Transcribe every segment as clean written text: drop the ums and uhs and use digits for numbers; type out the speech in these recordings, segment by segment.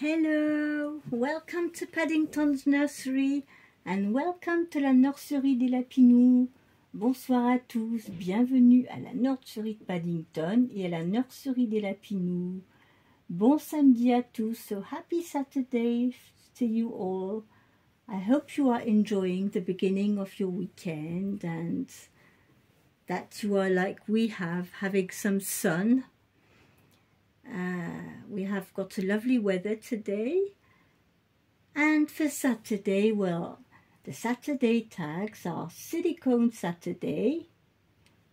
Hello, welcome to Paddington's Nursery and welcome to la nurserie des Lapinous. Bonsoir à tous, bienvenue à la nurserie de Paddington et à la nurserie des Lapinous. Bon samedi à tous, so happy Saturday to you all. I hope you are enjoying the beginning of your weekend and that you are like we have, having some sun. We have got a lovely weather today, and for Saturday, well, the Saturday tags are Silicone Saturday,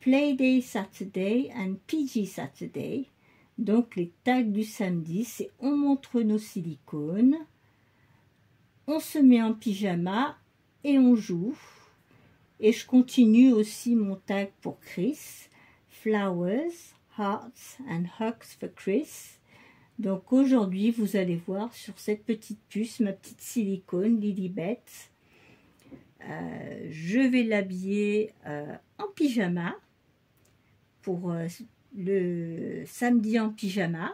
Playday Saturday and PG Saturday. Donc les tags du samedi, c'est on montre nos silicones, on se met en pyjama et on joue. Et je continue aussi mon tag pour Chris, Flowers, Hearts and Hugs for Chris. Donc aujourd'hui, vous allez voir sur cette petite puce, ma petite silicone, Lilibet. Je vais l'habiller en pyjama pour le samedi en pyjama.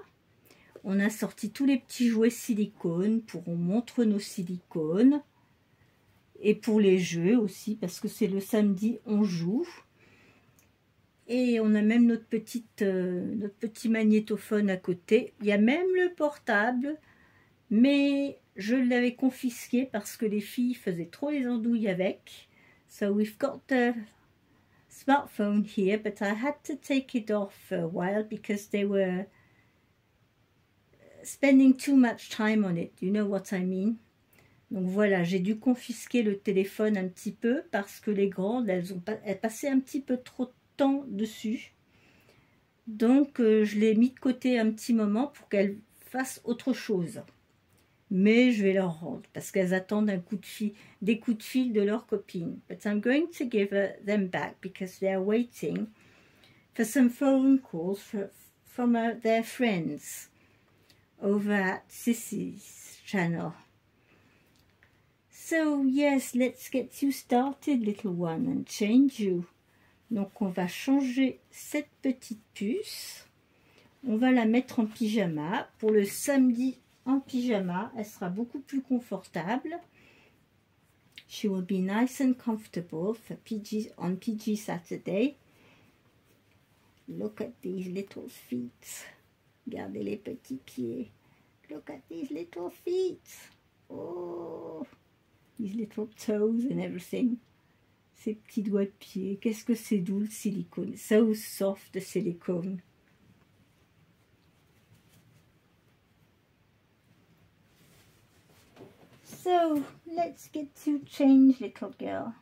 On a sorti tous les petits jouets silicone pour on montre nos silicones. Et pour les jeux aussi, parce que c'est le samedi, on joue. Et on a même notre petit magnétophone à côté. Il y a même le portable, mais je l'avais confisqué parce que les filles faisaient trop les andouilles avec. So we've got the smartphone here, but I had to take it off for a while because they were spending too much time on it. You know what I mean? Donc voilà, j'ai dû confisquer le téléphone un petit peu parce que les grandes, elles passaient un petit peu trop de temps dessus. Donc je l'ai mis de côté un petit moment pour qu'elles fassent autre chose. Mais je vais leur rendre parce qu'elles attendent des coups de fil de leurs copines. But I'm going to give them back because they are waiting for some phone calls from their friends over at Sissy's channel. So yes, let's get you started, little one, and change you. Donc on va changer cette petite puce. On va la mettre en pyjama. Pour le samedi en pyjama, elle sera beaucoup plus confortable. She will be nice and comfortable for on PG Saturday. Look at these little feet. Regardez les petits pieds. Look at these little feet. Oh, these little toes and everything. Ces petits doigts de pied. Qu'est-ce que c'est doux le silicone. So soft the silicone. So, let's get to change, little girl.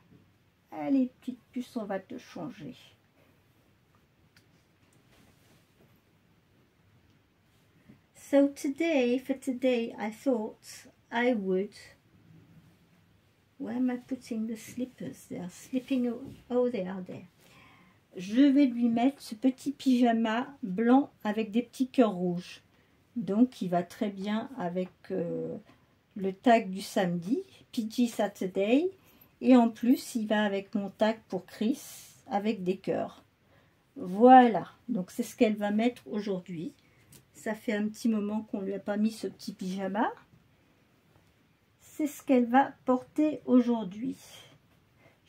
Allez, petite puce, on va te changer. So for today, I thought I would... Where am I putting the slippers? They are slipping. Oh, they are there. Je vais lui mettre ce petit pyjama blanc avec des petits cœurs rouges. Donc, il va très bien avec le tag du samedi, PG Saturday. Et en plus, il va avec mon tag pour Chris avec des cœurs. Voilà. Donc, c'est ce qu'elle va mettre aujourd'hui. Ça fait un petit moment qu'on ne lui a pas mis ce petit pyjama. C'est ce qu'elle va porter aujourd'hui.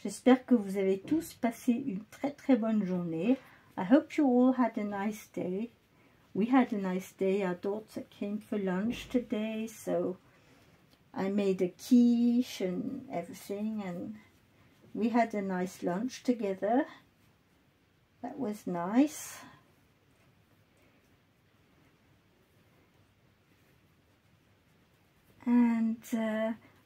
J'espère que vous avez tous passé une très très bonne journée. I hope you all had a nice day. We had a nice day. Our daughter came for lunch today, so I made a quiche and everything, and we had a nice lunch together. That was nice. And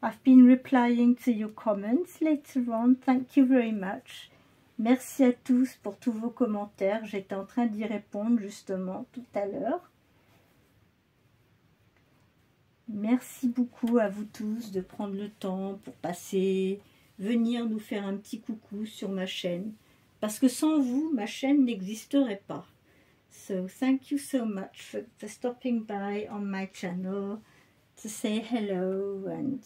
I've been replying to your comments later on. Thank you very much. Merci à tous pour tous vos commentaires. J'étais en train d'y répondre justement tout à l'heure. Merci beaucoup à vous tous de prendre le temps pour venir nous faire un petit coucou sur ma chaîne. Parce que sans vous, ma chaîne n'existerait pas. So thank you so much for stopping by on my channel. To say hello and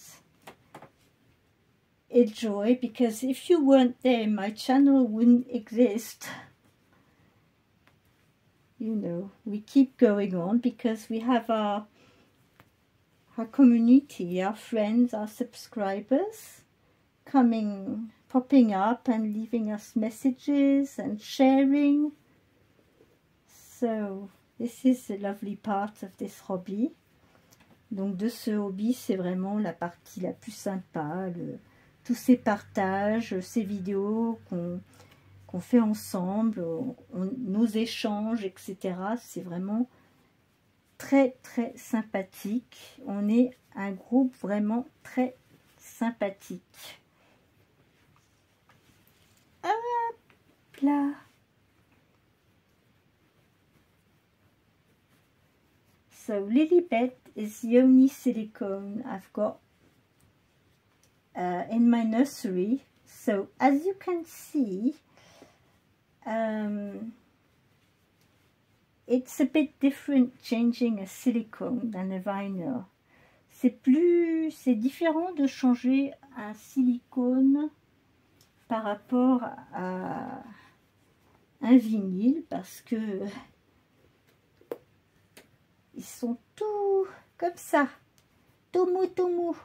enjoy, because if you weren't there, my channel wouldn't exist. You know, we keep going on because we have our our community, our friends, our subscribers popping up and leaving us messages and sharing. So this is the lovely part of this hobby. Donc de ce hobby, c'est vraiment la partie la plus sympa, tous ces partages, ces vidéos qu'on fait ensemble, nos échanges, etc. C'est vraiment très très sympathique. On est un groupe vraiment très sympathique. Hop là. So Lilibet is the only silicone I've got in my nursery. So as you can see, it's a bit different changing a silicone than a vinyl. C'est différent de changer un silicone par rapport à un vinyle parce que ils sont tout comme ça, tout mou, tout mou.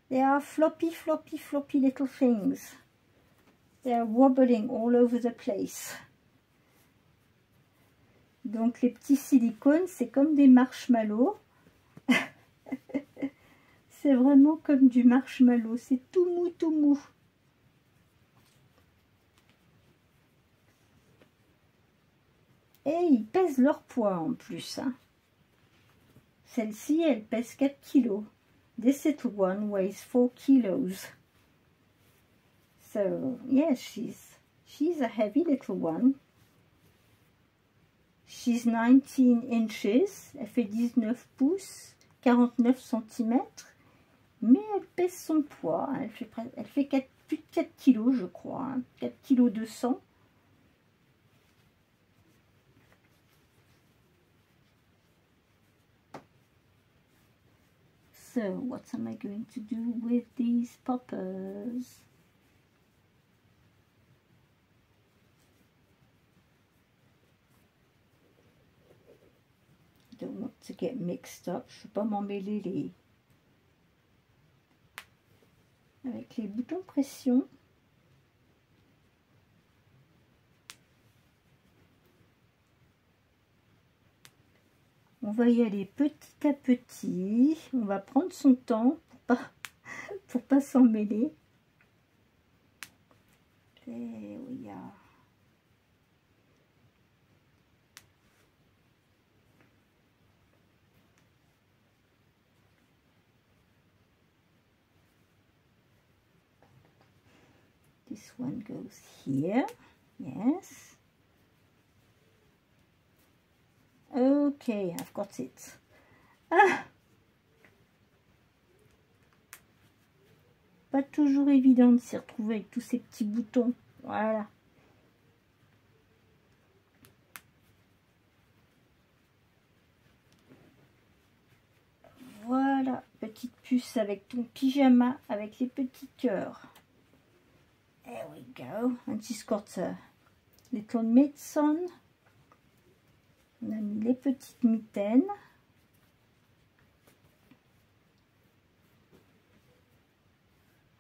They are floppy, floppy, floppy little things. They are wobbling all over the place. Donc les petits silicones, c'est comme des marshmallows. C'est vraiment comme du marshmallow, c'est tout mou, tout mou. Et ils pèsent leur poids en plus. Hein. Celle-ci, elle pèse 4 kilos. This little one weighs 4 kilos. So, yes, she's a heavy little one. She's 19 inches. Elle fait 19 pouces, 49 cm. Mais elle pèse son poids. Elle fait plus de 4 kilos, je crois. Hein. 4 kilos 200. So, what am I going to do with these poppers? I don't want to get mixed up. Je ne veux pas m'emmêler avec les boutons pression. On va y aller petit à petit. On va prendre son temps pour pas s'emmêler. There we are. This one goes here. Yes. Okay, I've got it. Ah! Pas toujours évident de s'y retrouver avec tous ces petits boutons. Voilà. Voilà, petite puce avec ton pyjama, avec les petits cœurs. There we go. And she's got a little mitts on. On a mis les petites mitaines.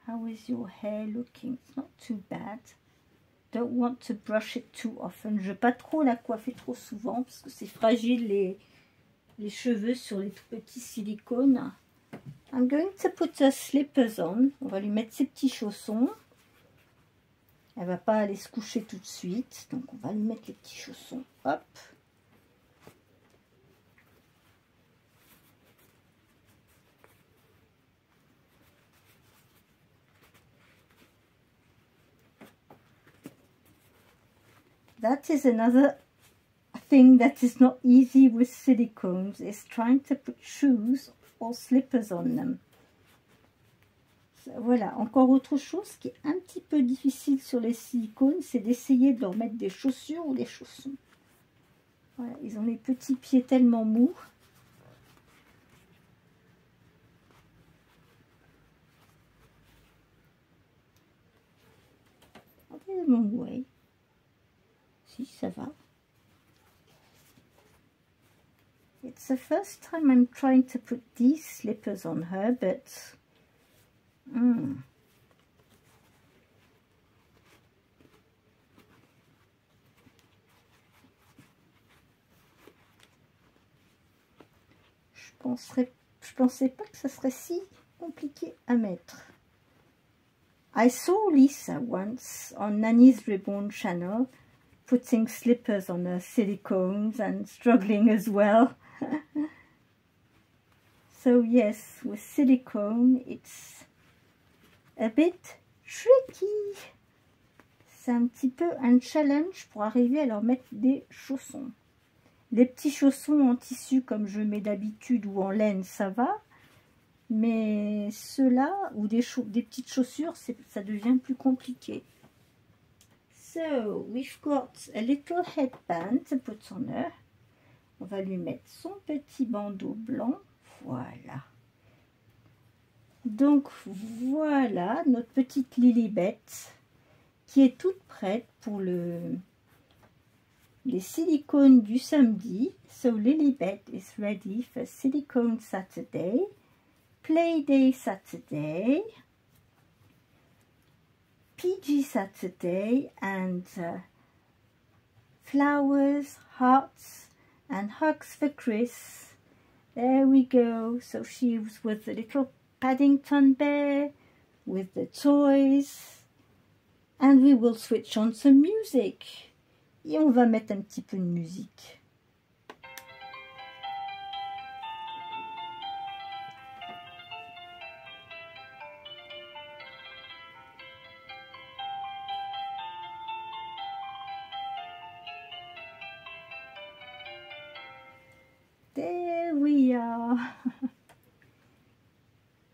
How is your hair looking? It's not too bad. Don't want to brush it too often. Je ne veux pas trop la coiffer trop souvent parce que c'est fragile les cheveux sur les tout petits silicones. I'm going to put her slippers on. On va lui mettre ses petits chaussons. Elle va pas aller se coucher tout de suite. Donc on va lui mettre les petits chaussons. Hop. That is another thing that is not easy with silicones, is trying to put shoes or slippers on them. Voilà, encore autre chose qui est un petit peu difficile sur les silicones, c'est d'essayer de leur mettre des chaussures ou des chaussons. Voilà, ils ont les petits pieds tellement mous. Okay, long way. Si, ça va. It's the first time I'm trying to put these slippers on her, but je pensais pas que ça serait si compliqué à mettre. I saw Lisa once on Nanny's Reborn channel putting slippers on her silicones and struggling as well. So yes, with silicone it's a bit tricky. C'est un petit peu un challenge pour arriver à leur mettre des chaussons. Les petits chaussons en tissu comme je mets d'habitude ou en laine, ça va. Mais ceux-là, ou des petites chaussures, ça devient plus compliqué. So, we've got a little headband to put on her. On va lui mettre son petit bandeau blanc. Voilà. Donc, voilà notre petite Lilibet qui est toute prête pour les silicones du samedi. So, Lilibet is ready for Silicone Saturday. Playday Saturday, PG Saturday, and flowers, hearts, and hugs for Chris. There we go. So she was with the little Paddington bear, with the toys, and we will switch on some music. Et on va mettre un petit peu de musique. There we are.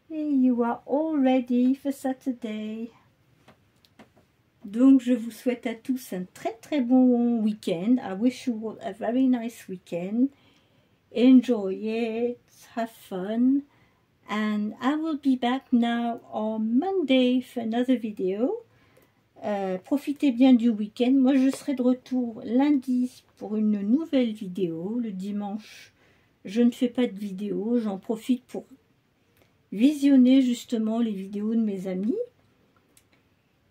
You are all ready for Saturday. Donc je vous souhaite à tous un très bon week-end. I wish you all a very nice weekend. Enjoy it, have fun, and I will be back now on Monday for another video. Profitez bien du week-end. Moi je serai de retour lundi pour une nouvelle vidéo. Le dimanche je ne fais pas de vidéo, j'en profite pour visionner justement les vidéos de mes amis.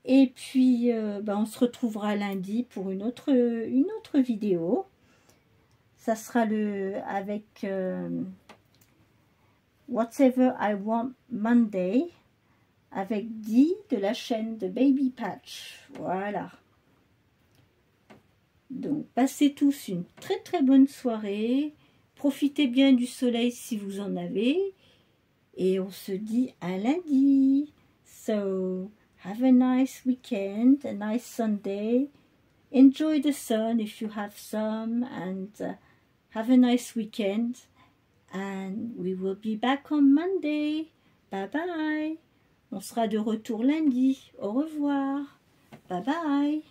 Et puis on se retrouvera lundi pour une autre vidéo. Ça sera avec Whatever I Want Monday avec Dee de la chaîne de Baby Patch. Voilà. Donc passez tous une très bonne soirée. Profitez bien du soleil si vous en avez. Et on se dit à lundi. So, have a nice weekend, a nice Sunday. Enjoy the sun if you have some. And have a nice weekend. And we will be back on Monday. Bye bye. On sera de retour lundi. Au revoir. Bye bye.